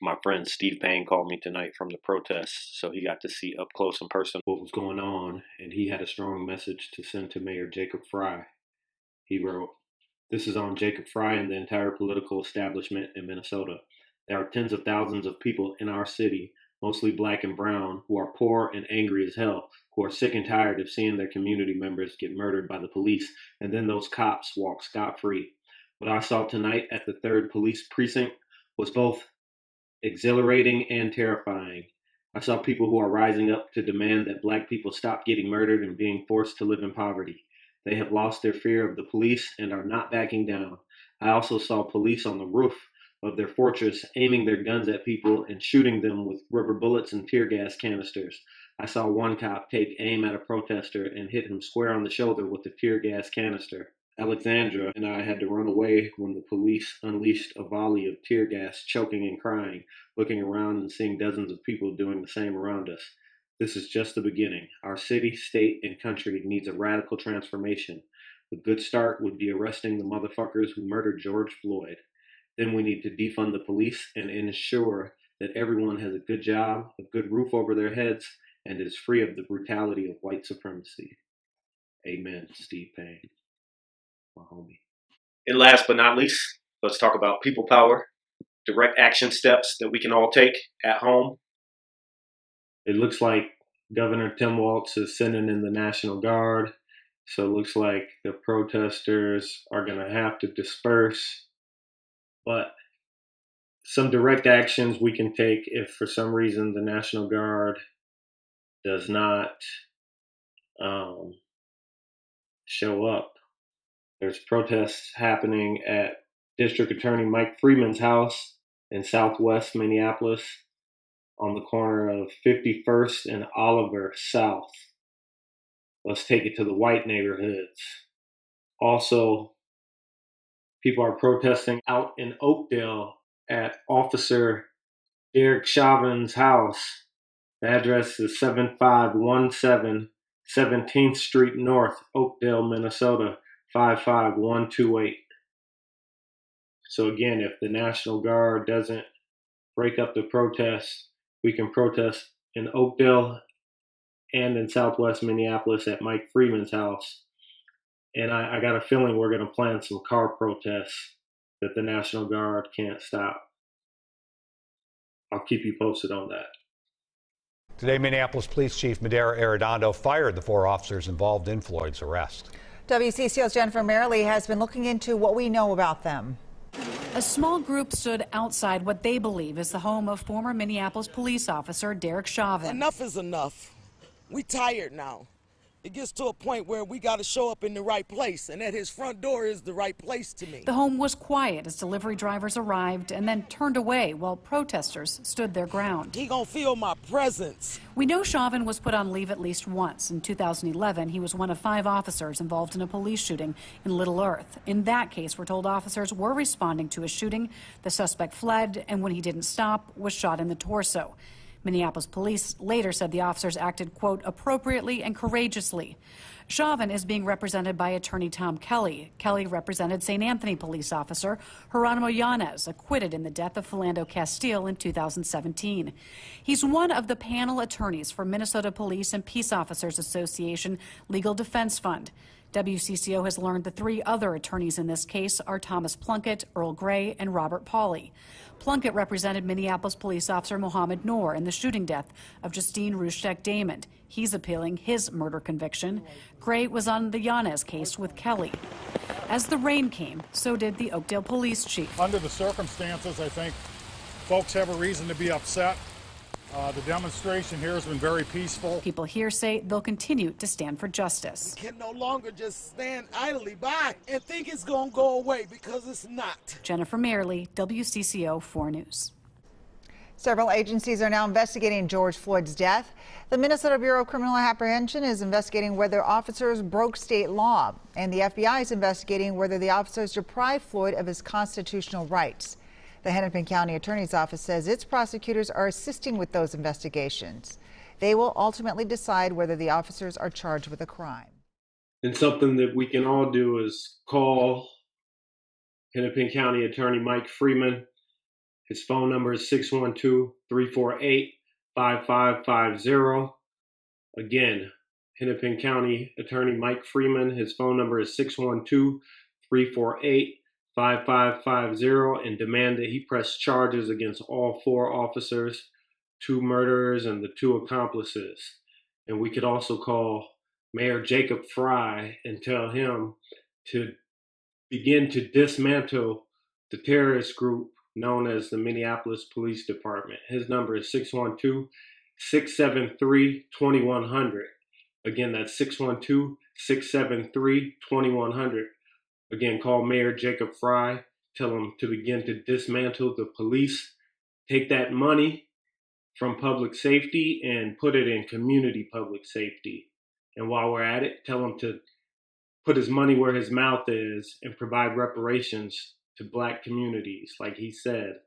My friend Steve Payne called me tonight from the protests, so he got to see up close and personal what was going on, and he had a strong message to send to Mayor Jacob Frey. He wrote, "This is on Jacob Frey and the entire political establishment in Minnesota. There are tens of thousands of people in our city, mostly black and brown, who are poor and angry as hell, who are sick and tired of seeing their community members get murdered by the police, and then those cops walk scot-free. What I saw tonight at the 3rd Police Precinct was both exhilarating and terrifying. I saw people who are rising up to demand that black people stop getting murdered and being forced to live in poverty. They have lost their fear of the police and are not backing down. I also saw police on the roof of their fortress aiming their guns at people and shooting them with rubber bullets and tear gas canisters. I saw one cop take aim at a protester and hit him square on the shoulder with a tear gas canister. Alexandra and I had to run away when the police unleashed a volley of tear gas, choking and crying, looking around and seeing dozens of people doing the same around us. This is just the beginning. Our city, state, and country needs a radical transformation. A good start would be arresting the motherfuckers who murdered George Floyd. Then we need to defund the police and ensure that everyone has a good job, a good roof over their heads, and is free of the brutality of white supremacy. Amen, Steve Payne, my homie." And last but not least, let's talk about people power, direct action steps that we can all take at home. It looks like Governor Tim Walz is sending in the National Guard, so it looks like the protesters are going to have to disperse. But some direct actions we can take if for some reason the National Guard does not show up. There's protests happening at District Attorney Mike Freeman's house in southwest Minneapolis on the corner of 51st and Oliver South. Let's take it to the white neighborhoods. Also, people are protesting out in Oakdale at Officer Derek Chauvin's house. The address is 7517 17th Street North, Oakdale, Minnesota, 55128. So again, if the National Guard doesn't break up the protest, we can protest in Oakdale and in Southwest Minneapolis at Mike Freeman's house. And I got a feeling we're going to plan some car protests that the National Guard can't stop. I'll keep you posted on that. Today, Minneapolis Police Chief Madera Arredondo fired the 4 officers involved in Floyd's arrest. WCCO's Jennifer Merrily has been looking into what we know about them. A small group stood outside what they believe is the home of former Minneapolis police officer Derek Chauvin. Enough is enough. We tired now. It gets to a point where we got to show up in the right place, and at his front door is the right place to me. The home was quiet as delivery drivers arrived and then turned away while protesters stood their ground. He gonna feel my presence. We know Chauvin was put on leave at least once. In 2011, he was one of 5 officers involved in a police shooting in Little Earth. In that case, we're told officers were responding to a shooting. The suspect fled, and when he didn't stop, was shot in the torso. Minneapolis police later said the officers acted, quote, appropriately and courageously. Chauvin is being represented by attorney Tom Kelly. Kelly represented St. Anthony police officer Geronimo Yanez, acquitted in the death of Philando Castile in 2017. He's one of the panel attorneys for Minnesota Police and Peace Officers Association Legal Defense Fund. WCCO has learned the 3 other attorneys in this case are Thomas Plunkett, Earl Gray, and Robert Pauley. Plunkett represented Minneapolis police officer Mohammed Noor in the shooting death of Justine Rushtek-Damond. He's appealing his murder conviction. Gray was on the Yanez case with Kelly. As the rain came, so did the Oakdale police chief. Under the circumstances, I think folks have a reason to be upset. The demonstration here has been very peaceful. People here say they'll continue to stand for justice. We can no longer just stand idly by and think it's going to go away, because it's not. Jennifer Merrily, WCCO 4 News. Several agencies are now investigating George Floyd's death. The Minnesota Bureau of Criminal Apprehension is investigating whether officers broke state law, and the FBI is investigating whether the officers deprived Floyd of his constitutional rights. The Hennepin County Attorney's Office says its prosecutors are assisting with those investigations. They will ultimately decide whether the officers are charged with a crime. And something that we can all do is call Hennepin County Attorney Mike Freeman. His phone number is 612-348-5550. Again, Hennepin County Attorney Mike Freeman. His phone number is 612-348-5550, and demand that he press charges against all 4 officers, 2 murderers, and the 2 accomplices. And we could also call Mayor Jacob Frey and tell him to begin to dismantle the terrorist group known as the Minneapolis Police Department. His number is 612-673-2100. Again, that's 612-673-2100. Again, call Mayor Jacob Frey, tell him to begin to dismantle the police, take that money from public safety and put it in community public safety. And while we're at it, tell him to put his money where his mouth is and provide reparations to Black communities, like he said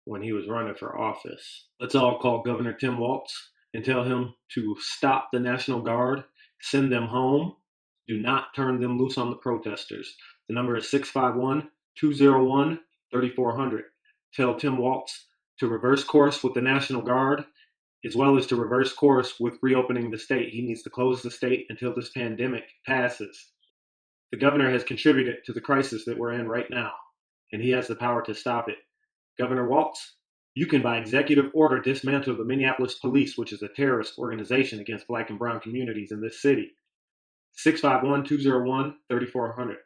when he was running for office. Let's all call Governor Tim Walz and tell him to stop the National Guard, send them home. Do not turn them loose on the protesters. The number is 651-201-3400. Tell Tim Walz to reverse course with the National Guard, as well as to reverse course with reopening the state. He needs to close the state until this pandemic passes. The governor has contributed to the crisis that we're in right now, and he has the power to stop it. Governor Walz, you can, by executive order, dismantle the Minneapolis Police, which is a terrorist organization against Black and brown communities in this city. 651-201-3400.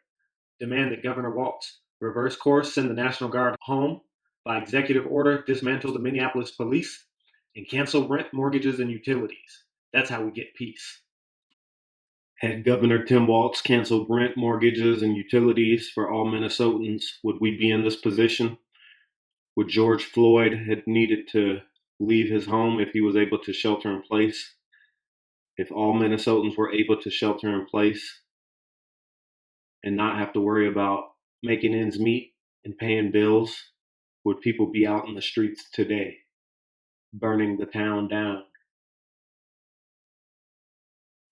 Demand that Governor Walz reverse course, send the National Guard home, by executive order, dismantle the Minneapolis Police, and cancel rent, mortgages, and utilities. That's how we get peace. Had Governor Tim Walz canceled rent, mortgages, and utilities for all Minnesotans, would we be in this position? Would George Floyd have needed to leave his home if he was able to shelter in place? If all Minnesotans were able to shelter in place and not have to worry about making ends meet and paying bills, would people be out in the streets today, burning the town down?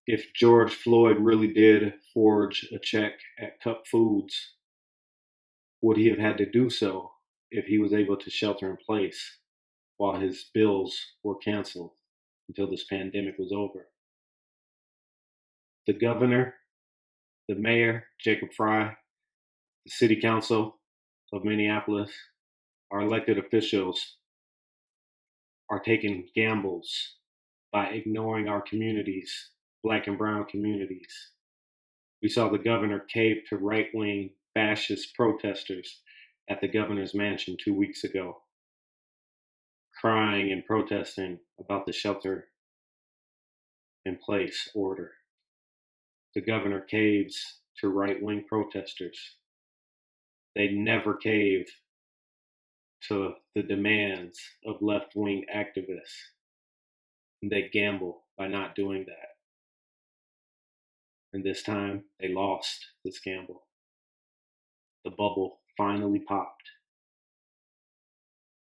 If George Floyd really did forge a check at Cup Foods would he have had to do so if he was able to shelter in place while his bills were canceled until this pandemic was over? The governor, the mayor, Jacob Frey, the city council of Minneapolis, our elected officials are taking gambles by ignoring our communities, Black and brown communities. We saw the governor cave to right-wing fascist protesters at the governor's mansion 2 weeks ago, crying and protesting about the shelter in place order. The governor caves to right-wing protesters. They never cave to the demands of left-wing activists. They gamble by not doing that. And this time, they lost this gamble. The bubble finally popped.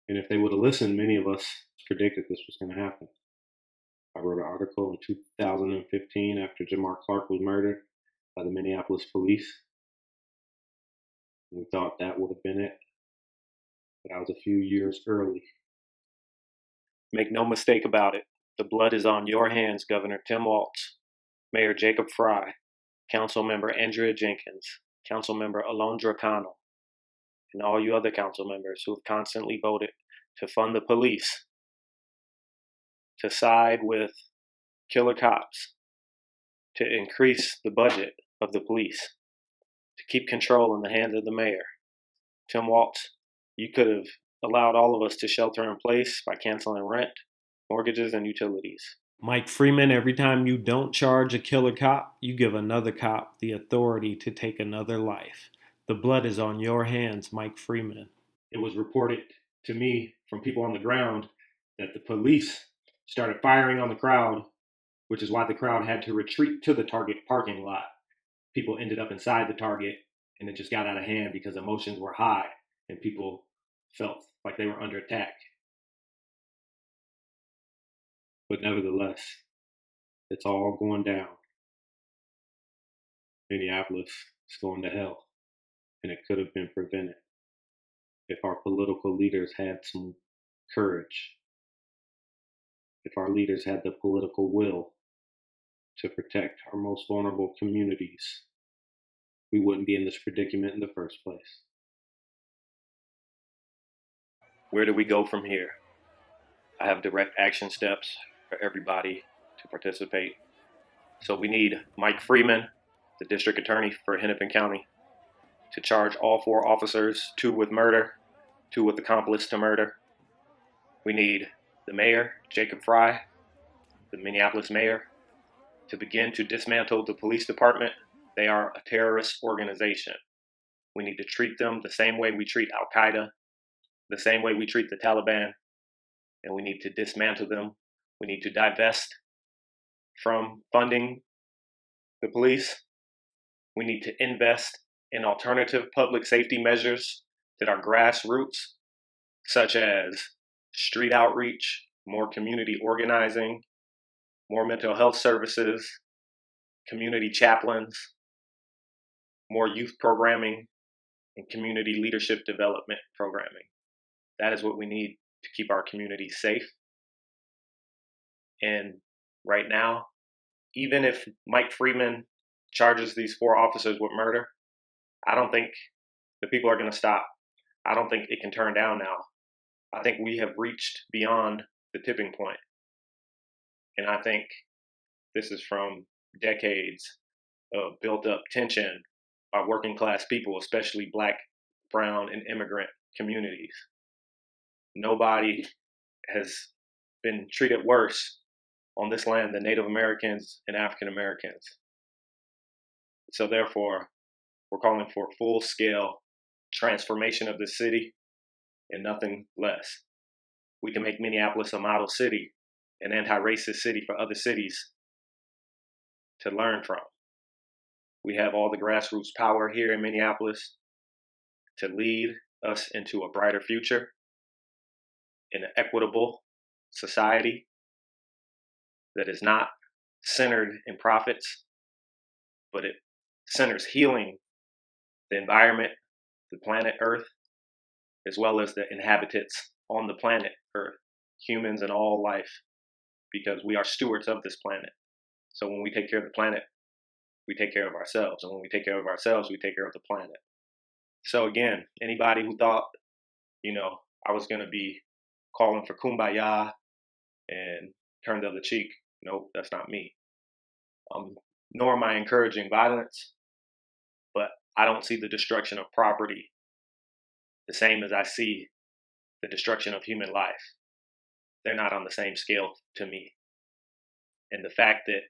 And if they would have listened, many of us predicted this was going to happen. I wrote an article in 2015 after Jamar Clark was murdered by the Minneapolis police. We thought that would have been it. But I was a few years early. Make no mistake about it. The blood is on your hands, Governor Tim Walz, Mayor Jacob Frey, Councilmember Andrea Jenkins, Councilmember Alondra Connell, and all you other council members who have constantly voted to fund the police, to side with killer cops, to increase the budget of the police, to keep control in the hands of the mayor. Tim Walz, you could have allowed all of us to shelter in place by canceling rent, mortgages, and utilities. Mike Freeman, every time you don't charge a killer cop, you give another cop the authority to take another life. The blood is on your hands, Mike Freeman. It was reported to me from people on the ground that the police started firing on the crowd, which is why the crowd had to retreat to the Target parking lot. People ended up inside the Target, and it just got out of hand because emotions were high and people felt like they were under attack. But nevertheless, it's all going down. Minneapolis is going to hell, and it could have been prevented if our political leaders had some courage, if our leaders had the political will to protect our most vulnerable communities. We wouldn't be in this predicament in the first place. Where do we go from here? I have direct action steps for everybody to participate. So we need Mike Freeman, the district attorney for Hennepin County, to charge all 4 officers, 2 with murder, 2 with accomplice to murder. We need the mayor, Jacob Frey, the Minneapolis mayor, to begin to dismantle the police department. They are a terrorist organization. We need to treat them the same way we treat Al-Qaeda, the same way we treat the Taliban, and we need to dismantle them. We need to divest from funding the police. We need to invest in alternative public safety measures that are grassroots, such as street outreach, more community organizing, more mental health services, community chaplains, more youth programming, and community leadership development programming. That is what we need to keep our communities safe. And right now, even if Mike Freeman charges these 4 officers with murder, I don't think the people are going to stop. I don't think it can turn down now. I think we have reached beyond the tipping point. And I think this is from decades of built up tension by working class people, especially Black, brown, and immigrant communities. Nobody has been treated worse on this land than Native Americans and African Americans. So therefore, we're calling for full-scale transformation of the city and nothing less. We can make Minneapolis a model city, an anti-racist city for other cities to learn from. We have all the grassroots power here in Minneapolis to lead us into a brighter future in an equitable society that is not centered in profits, but it centers healing the environment, the planet Earth, as well as the inhabitants on the planet Earth, humans and all life, because we are stewards of this planet. So when we take care of the planet, we take care of ourselves. And when we take care of ourselves, we take care of the planet. So again, anybody who thought, I was going to be calling for kumbaya and turn the other cheek, nope, that's not me. Nor am I encouraging violence, but I don't see the destruction of property the same as I see the destruction of human life. They're not on the same scale to me. And the fact that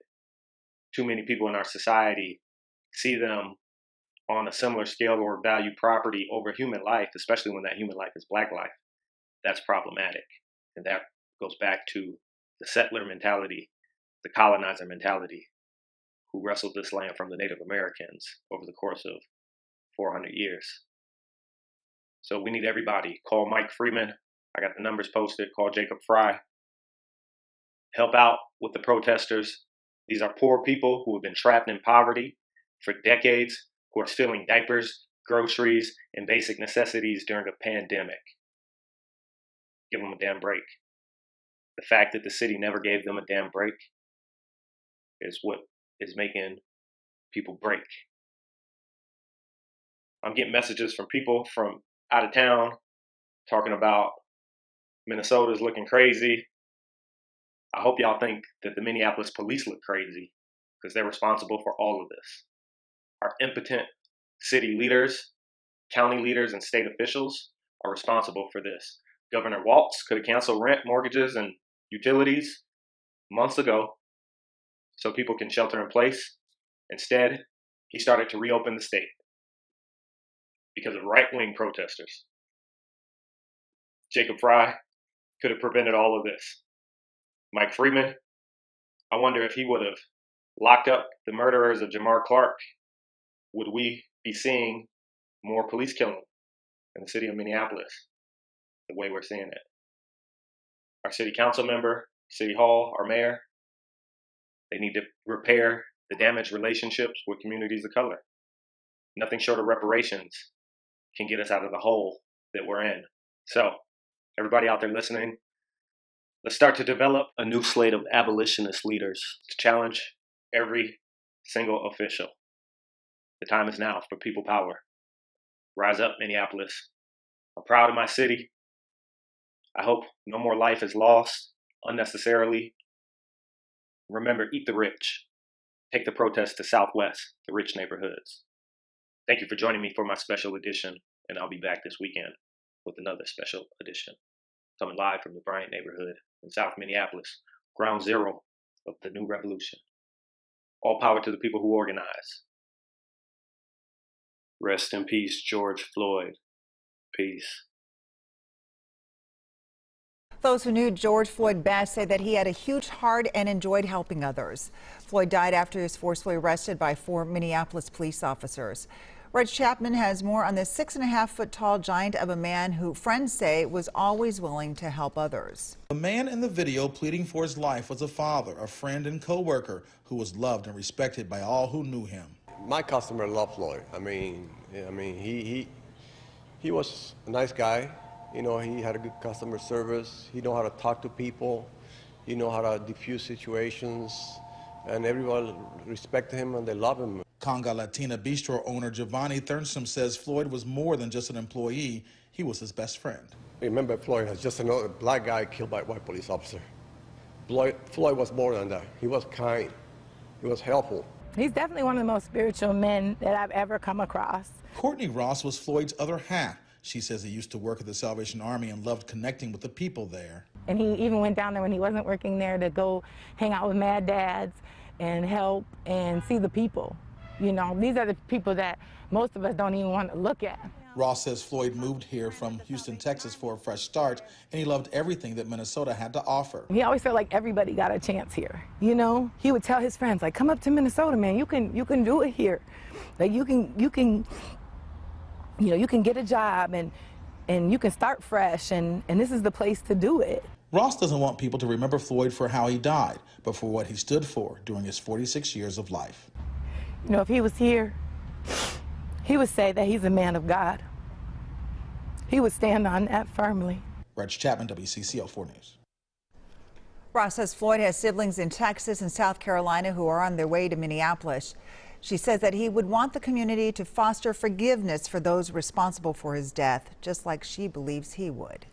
too many people in our society see them on a similar scale or value property over human life, especially when that human life is Black life, that's problematic. And that goes back to the settler mentality, the colonizer mentality, who wrestled this land from the Native Americans over the course of 400 years. So we need everybody. Call Mike Freeman. I got the numbers posted. Call Jacob Frey. Help out with the protesters. These are poor people who have been trapped in poverty for decades, who are stealing diapers, groceries, and basic necessities during a pandemic. Give them a damn break. The fact that the city never gave them a damn break is what is making people break. I'm getting messages from people from out of town talking about Minnesota's looking crazy. I hope y'all think that the Minneapolis police look crazy because they're responsible for all of this. Our impotent city leaders, county leaders, and state officials are responsible for this. Governor Walz could have canceled rent, mortgages, and utilities months ago so people can shelter in place. Instead, he started to reopen the state because of right-wing protesters. Jacob Frey could have prevented all of this. Mike Freeman, I wonder if he would have locked up the murderers of Jamar Clark, would we be seeing more police killing in the city of Minneapolis the way we're seeing it? Our city council member, city hall, our mayor, they need to repair the damaged relationships with communities of color. Nothing short of reparations can get us out of the hole that we're in. So, everybody out there listening, let's start to develop a new slate of abolitionist leaders to challenge every single official. The time is now for people power. Rise up, Minneapolis. I'm proud of my city. I hope no more life is lost unnecessarily. Remember, eat the rich. Take the protest to Southwest, the rich neighborhoods. Thank you for joining me for my special edition, and I'll be back this weekend with another special edition. Coming live from the Bryant neighborhood in South Minneapolis, ground zero of the new revolution. All power to the people who organize. Rest in peace, George Floyd. Peace. Those who knew George Floyd best say that he had a huge heart and enjoyed helping others. Floyd died after he was forcefully arrested by 4 Minneapolis police officers. Reg Chapman has more on this 6.5-foot-tall giant of a man who friends say was always willing to help others. The man in the video pleading for his life was a father, a friend, and co-worker who was loved and respected by all who knew him. My customer loved Floyd. I mean, he was a nice guy. You know, he had a good customer service. He knew how to talk to people. He knew how to diffuse situations. And everyone respected him and they love him. Conga Latina bistro owner Giovanni Thurnstrom says Floyd was more than just an employee. He was his best friend. Remember Floyd as just another black guy killed by a white police officer. Floyd was more than that. He was kind. He was helpful. He's definitely one of the most spiritual men that I've ever come across. Courtney Ross was Floyd's other half. She says he used to work at the Salvation Army and loved connecting with the people there. And he even went down there when he wasn't working there to go hang out with Mad Dads and help and see the people. You know, these are the people that most of us don't even want to look at. Ross says Floyd moved here from Houston, Texas for a fresh start, and he loved everything that Minnesota had to offer. He always felt like everybody got a chance here, you know? He would tell his friends, like, come up to Minnesota, man, you can do it here. Like, you can get a job and you can start fresh, and this is the place to do it. Ross doesn't want people to remember Floyd for how he died, but for what he stood for during his 46 years of life. You know, if he was here, he would say that he's a man of God. he would stand on that firmly. Reg Chapman, WCCO 4 News. Ross says Floyd has siblings in Texas and South Carolina who are on their way to Minneapolis. She says that he would want the community to foster forgiveness for those responsible for his death, just like she believes he would.